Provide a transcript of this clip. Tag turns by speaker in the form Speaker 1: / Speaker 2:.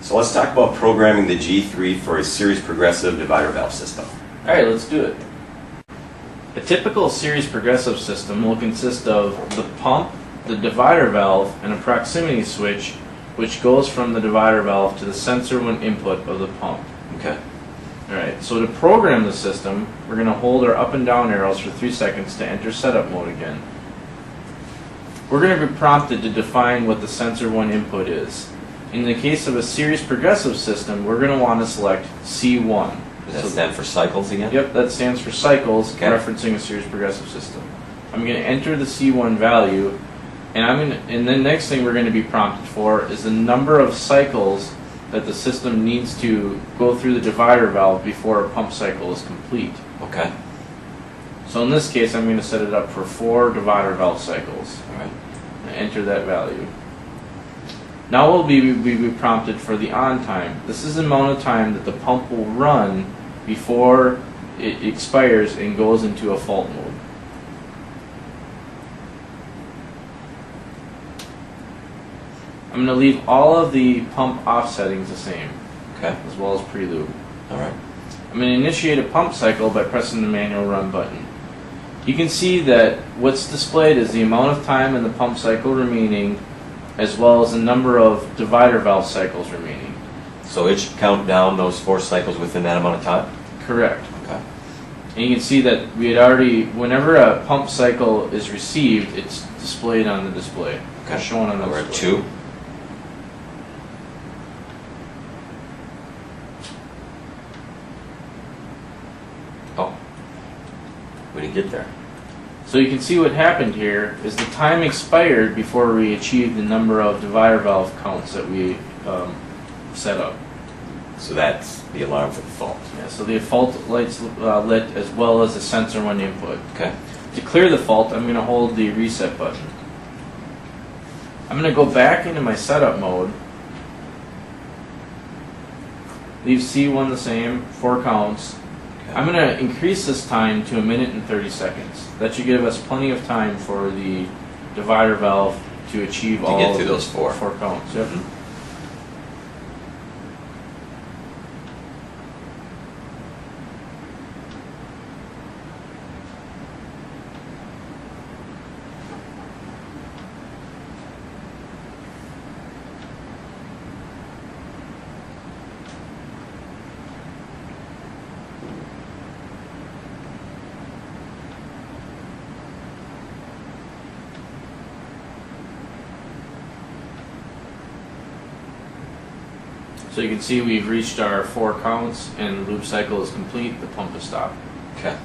Speaker 1: So let's talk about programming the G3 for a series progressive divider valve system.
Speaker 2: Alright, let's do it. A typical series progressive system will consist of the pump, the divider valve, and a proximity switch which goes from the divider valve to the sensor when input of the pump.
Speaker 1: Okay.
Speaker 2: Alright, so to program the system, we're going to hold our up and down arrows for 3 seconds to enter setup mode again. We're going to be prompted to define what the sensor when input is. In the case of a series progressive system, we're going to want to select C1.
Speaker 1: Does that stand for cycles again?
Speaker 2: Yep, that stands for cycles,
Speaker 1: okay,
Speaker 2: referencing a series progressive system. I'm going to enter the C1 value, and then next thing we're going to be prompted for is the number of cycles that the system needs to go through the divider valve before a pump cycle is complete.
Speaker 1: Okay.
Speaker 2: So in this case, I'm going to set it up for 4 divider valve cycles.
Speaker 1: All right.
Speaker 2: And enter that value. Now we'll be prompted for the on time. This is the amount of time that the pump will run before it expires and goes into a fault mode. I'm going to leave all of the pump off settings the same,
Speaker 1: okay,
Speaker 2: as well as preloop.
Speaker 1: Alright.
Speaker 2: I'm going to initiate a pump cycle by pressing the manual run button. You can see that what's displayed is the amount of time in the pump cycle remaining, as well as the number of divider valve cycles remaining.
Speaker 1: So it should count down those 4 cycles within that amount of time?
Speaker 2: Correct.
Speaker 1: Okay.
Speaker 2: And you can see that we had already, whenever a pump cycle is received, it's displayed on the display.
Speaker 1: Okay.
Speaker 2: Shown on the
Speaker 1: We're
Speaker 2: display.
Speaker 1: at 2. Oh, we didn't get there.
Speaker 2: So you can see what happened here is the time expired before we achieved the number of divider valve counts that we set up.
Speaker 1: So that's the alarm for the fault.
Speaker 2: Yeah, so the fault lights lit as well as the sensor when input.
Speaker 1: Okay.
Speaker 2: To clear the fault, I'm going to hold the reset button. I'm going to go back into my setup mode. Leave C1 the same, 4 counts.
Speaker 1: Okay.
Speaker 2: I'm going to increase this time to 1 minute and 30 seconds. That should give us plenty of time for the divider valve to achieve all
Speaker 1: get
Speaker 2: of
Speaker 1: through those 4
Speaker 2: counts. Yep.
Speaker 1: Mm-hmm.
Speaker 2: So you can see we've reached our 4 counts and the loop cycle is complete, the pump is stopped.
Speaker 1: Okay.